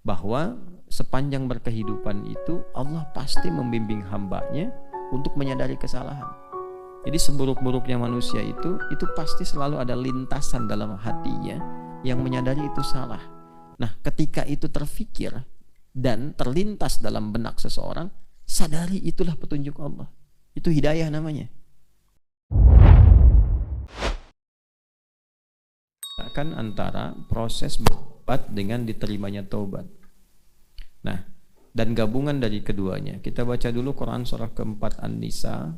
bahwa sepanjang berkehidupan itu Allah pasti membimbing hambanya untuk menyadari kesalahan. Jadi seburuk-buruknya manusia itu pasti selalu ada lintasan dalam hatinya yang menyadari itu salah. Nah, ketika itu terfikir dan terlintas dalam benak seseorang, sadari itulah petunjuk Allah. Itu hidayah namanya. Akan antara proses bertobat dengan diterimanya taubat. Nah, dan gabungan dari keduanya. Kita baca dulu Quran surah keempat An-Nisa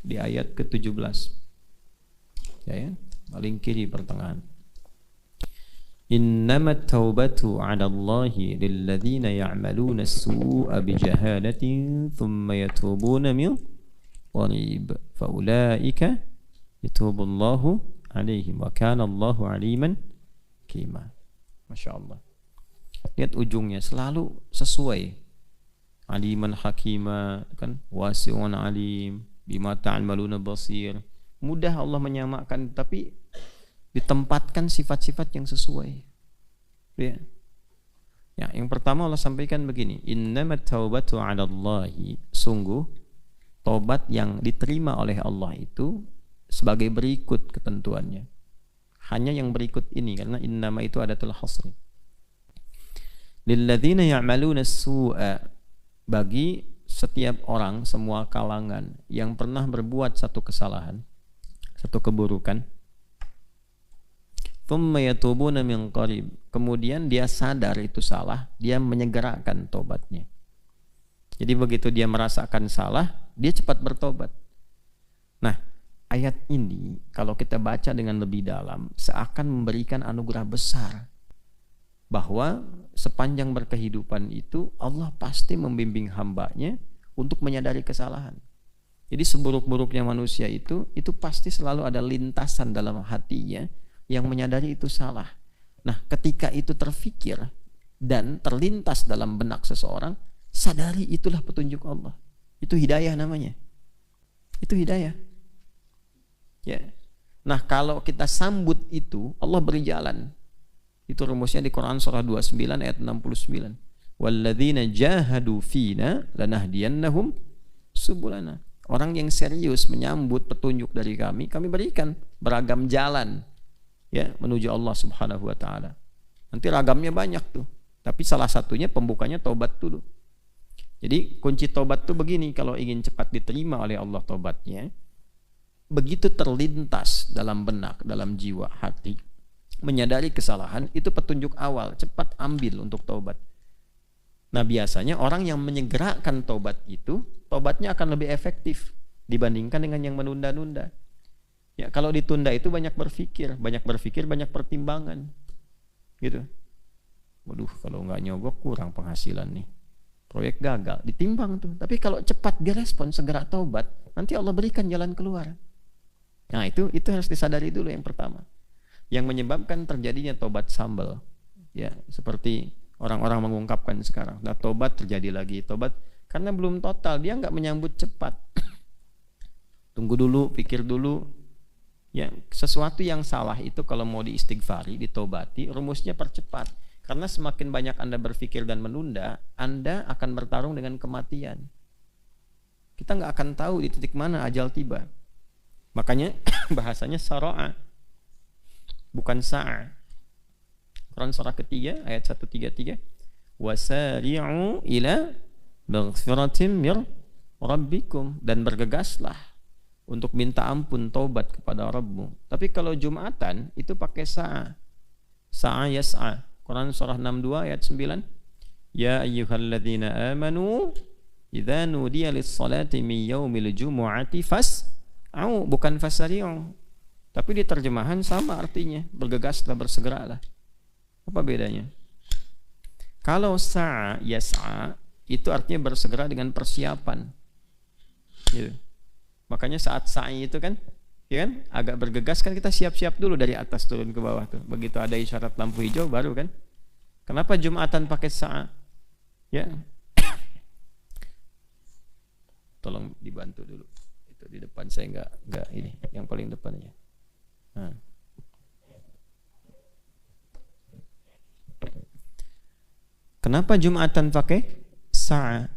di ayat ke-17. Ya, paling kiri pertengahan. Innamat taubatu 'ala Allahi lilladzina ya'maluna as-su'a bijahalatin thumma yatubuna min qarib faulaika yatubullahu 'alaihim wa kana Allahu 'aliman hakima. Masyaallah. Lihat ujungnya selalu sesuai. Aliman hakima kan, wasi'un alim, bima ta'maluna basir. Mudah Allah menyamakan, tapi ditempatkan sifat-sifat yang sesuai. Ya. Ya, yang pertama Allah sampaikan begini, innamat taubatu 'ala Allahi, sungguh taubat yang diterima oleh Allah itu sebagai berikut ketentuannya. Hanya yang berikut ini, karena innama itu adatul hasri. Lilladzina ya'maluna as-su'a, bagi setiap orang, semua kalangan yang pernah berbuat satu kesalahan, satu keburukan, thumma yatubuna min qarib, kemudian dia sadar itu salah, dia menyegerakan tobatnya. Jadi begitu dia merasakan salah, dia cepat bertobat. Nah, ayat ini kalau kita baca dengan lebih dalam seakan memberikan anugerah besar bahwa sepanjang berkehidupan itu Allah pasti membimbing hambanya untuk menyadari kesalahan. Jadi seburuk-buruknya manusia itu pasti selalu ada lintasan dalam hatinya yang menyadari itu salah. Nah, ketika itu terfikir dan terlintas dalam benak seseorang, sadari itulah petunjuk Allah. Itu hidayah namanya. Itu hidayah. Ya. Nah, kalau kita sambut itu, Allah beri jalan. Itu rumusnya di Quran surah 29 ayat 69. Walladzina jahadu fina lanahdiyannahum subulana. Orang yang serius menyambut petunjuk dari kami berikan beragam jalan ya menuju Allah Subhanahu wa taala. Nanti ragamnya banyak tuh. Tapi salah satunya pembukanya taubat dulu. Jadi kunci taubat tuh begini, kalau ingin cepat diterima oleh Allah taubatnya, begitu terlintas dalam benak, dalam jiwa, hati, menyadari kesalahan, itu petunjuk awal, cepat ambil untuk taubat. Nah, biasanya orang yang menyegerakan taubat itu, taubatnya akan lebih efektif dibandingkan dengan yang menunda-nunda. Ya, kalau ditunda itu banyak berpikir, banyak pertimbangan. Gitu. Waduh, kalau nggak nyogok kurang penghasilan nih. Proyek gagal, ditimbang tuh. Tapi kalau cepat direspon, segera taubat, nanti Allah berikan jalan keluar. Nah, itu harus disadari dulu yang pertama. Yang menyebabkan terjadinya tobat sambal, ya seperti orang-orang mengungkapkan sekarang, nah tobat terjadi lagi, tobat karena belum total, dia nggak menyambut cepat. Tunggu dulu, pikir dulu. Ya, sesuatu yang salah itu kalau mau diistighfari, ditobati, rumusnya percepat. Karena semakin banyak Anda berpikir dan menunda, Anda akan bertarung dengan kematian. Kita nggak akan tahu di titik mana ajal tiba. Makanya bahasanya sara'a, bukan sa'a. Quran surah ketiga ayat 133, wasari'u ila maghfiratin mir rabbikum, dan bergegaslah untuk minta ampun taubat kepada Rabbmu. Tapi kalau Jumatan itu pakai sa'a. Sa'a yas'a. Quran surah 62 ayat 9, ya ayyuhalladzina amanu idza nudiya lis-salati min yaumil jumu'ati fas'au, bukan fasari'u. Tapi di terjemahan sama artinya, bergegaslah, bersegeralah. Apa bedanya? Kalau sa'a yas'a itu artinya bersegera dengan persiapan. Gitu. Makanya saat sa'i itu kan, ya kan, agak bergegas kan, kita siap-siap dulu dari atas turun ke bawah tuh. Begitu ada isyarat lampu hijau baru kan. Kenapa Jumatan pakai sa'a? Ya. Tolong dibantu dulu. Itu di depan saya enggak ini, yang paling depannya. Nah. Kenapa Jumatan pakai sa'a?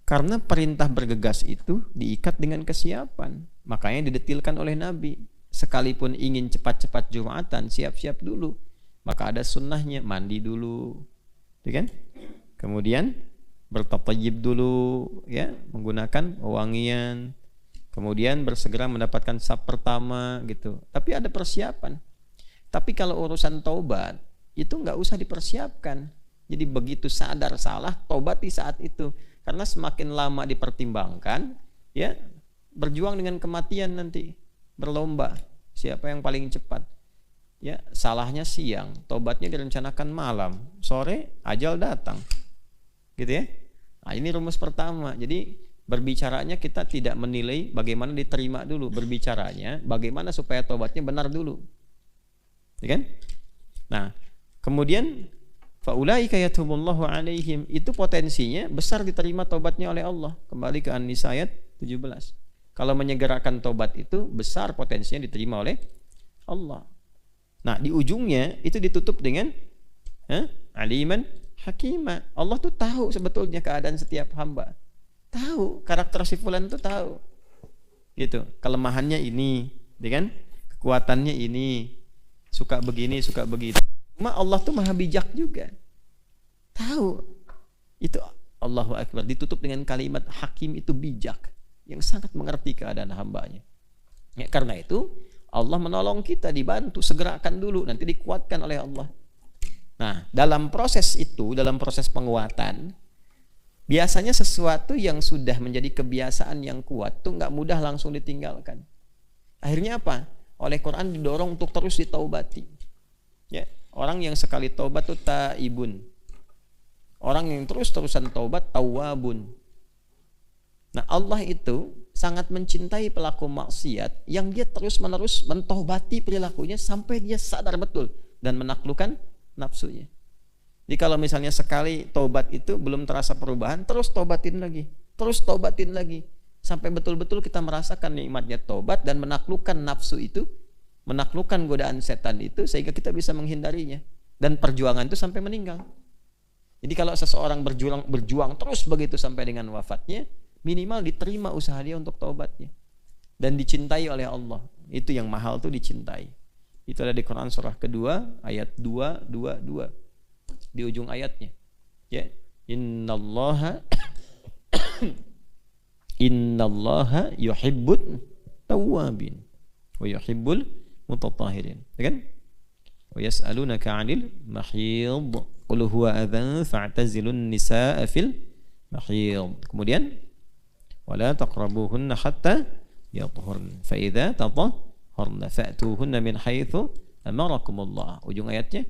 Karena perintah bergegas itu diikat dengan kesiapan. Makanya didetilkan oleh Nabi. Sekalipun ingin cepat-cepat Jumatan, siap-siap dulu. Maka ada sunnahnya, mandi dulu, ya kan? Kemudian bertatayib dulu, ya, menggunakan wangian. Kemudian bersegera mendapatkan saf pertama, gitu. Tapi ada persiapan. Tapi kalau urusan taubat itu nggak usah dipersiapkan. Jadi begitu sadar salah, taubati saat itu. Karena semakin lama dipertimbangkan, ya, berjuang dengan kematian nanti, berlomba siapa yang paling cepat. Ya, salahnya siang, tobatnya direncanakan malam, sore ajal datang, gitu ya. Nah, ini rumus pertama. Jadi berbicaranya kita tidak menilai bagaimana diterima dulu, berbicaranya bagaimana supaya tobatnya benar dulu, ya kan? Nah, kemudian faulaika yatubullahu alaihim, itu potensinya besar diterima tobatnya oleh Allah. Kembali ke An-Nisa ayat 17. Kalau menyegerakan tobat itu besar potensinya diterima oleh Allah. Nah, di ujungnya itu ditutup dengan aliman hakima. Allah tuh tahu sebetulnya keadaan setiap hamba. Tahu karakter si fulan tuh tahu. Gitu. Kelemahannya ini, ya kan? Kekuatannya ini. Suka begini, suka begitu. Cuma Allah tuh maha bijak juga. Tahu. Itu Allahu Akbar, ditutup dengan kalimat hakim, itu bijak, yang sangat mengerti keadaan hambanya. Ya, karena itu Allah menolong kita, dibantu, segerakan dulu, nanti dikuatkan oleh Allah. Nah, dalam proses itu, dalam proses penguatan, biasanya sesuatu yang sudah menjadi kebiasaan yang kuat tuh nggak mudah langsung ditinggalkan. Akhirnya apa? Oleh Quran didorong untuk terus ditaubati. Ya, orang yang sekali taubat tuh taibun. Orang yang terus-terusan taubat tawabun. Nah, Allah itu sangat mencintai pelaku maksiat yang dia terus-menerus mentobati perilakunya sampai dia sadar betul dan menaklukkan nafsunya. Jadi kalau misalnya sekali tobat itu belum terasa perubahan, terus tobatin lagi, terus tobatin lagi, sampai betul-betul kita merasakan nikmatnya tobat dan menaklukkan nafsu itu, menaklukkan godaan setan itu, sehingga kita bisa menghindarinya. Dan perjuangan itu sampai meninggal. Jadi kalau seseorang berjuang terus begitu sampai dengan wafatnya, minimal diterima usaha dia untuk taubatnya dan dicintai oleh Allah. Itu yang mahal tuh, dicintai. Itu ada di Quran surah kedua ayat 222 di ujung ayatnya. Ya, innallaha yuhibbut tawwabin wa yuhibbul mutatahhirin. Ya kan? Wa yas'alunaka 'anil mahid qul huwa adzan fa'tazilun nisaa fil mahid. Kemudian wala taqrabuhunna hatta yathhurna fa idza tatahharna fa'tuhunna min haitsu amarakumullah. Ujung ayatnya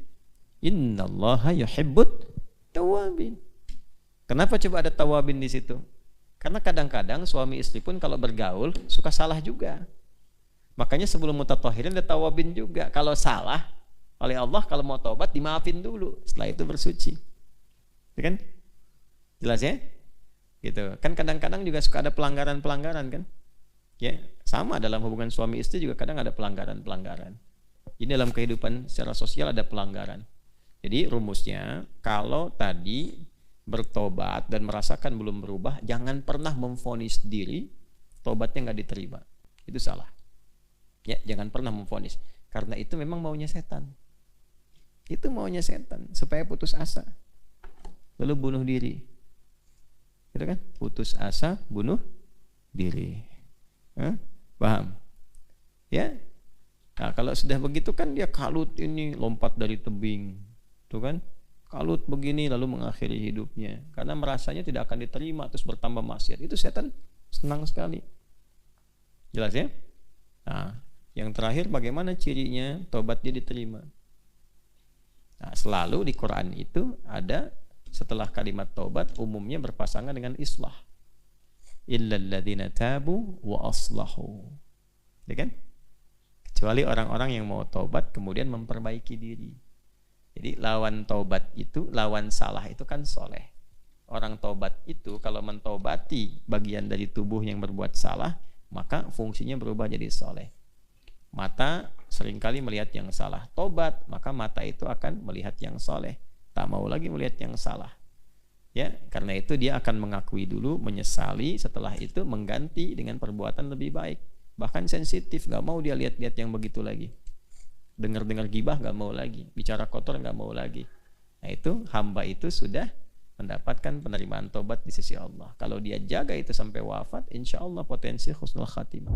innallaha yuhibbut tawwabin. Kenapa coba ada tawabin di situ? Karena kadang-kadang suami istri pun kalau bergaul suka salah juga. Makanya sebelum mutatahhirin ada tawabin juga. Kalau salah oleh Allah, kalau mau taubat dimaafin dulu, setelah itu bersuci. Ya kan? Jelas ya? Gitu. Kan kadang-kadang juga suka ada pelanggaran-pelanggaran kan? Ya, sama dalam hubungan suami istri juga kadang ada pelanggaran-pelanggaran. Ini dalam kehidupan secara sosial ada pelanggaran. Jadi rumusnya, kalau tadi bertobat dan merasakan belum berubah, jangan pernah memvonis diri tobatnya nggak diterima. Itu salah. Ya, jangan pernah memvonis. Karena itu memang maunya setan. Itu maunya setan supaya putus asa, lalu bunuh diri. Gitu kan? Putus asa, bunuh diri. Paham? Ya. Nah, kalau sudah begitu kan dia kalut ini, lompat dari tebing. Tuh kan? Kalut begini lalu mengakhiri hidupnya karena merasanya tidak akan diterima, terus bertambah maksiat. Itu setan senang sekali. Jelas ya? Nah, yang terakhir bagaimana cirinya tobatnya diterima? Nah, selalu di Quran itu ada setelah kalimat taubat umumnya berpasangan dengan islah. Illal ladzina tabu wa aslahu. Ya kan? Kecuali orang-orang yang mau taubat kemudian memperbaiki diri. Jadi lawan taubat itu, lawan salah itu kan soleh. Orang taubat itu kalau mentaubati bagian dari tubuh yang berbuat salah, maka fungsinya berubah jadi soleh. Mata seringkali melihat yang salah. Taubat, maka mata itu akan melihat yang soleh. Tak mau lagi melihat yang salah. Ya, karena itu dia akan mengakui dulu, menyesali, setelah itu mengganti dengan perbuatan lebih baik. Bahkan sensitif, nggak mau dia lihat-lihat yang begitu lagi. Dengar-dengar gibah nggak mau lagi, bicara kotor nggak mau lagi. Nah itu hamba itu sudah mendapatkan penerimaan tobat di sisi Allah. Kalau dia jaga itu sampai wafat, insya Allah potensi husnul khatimah.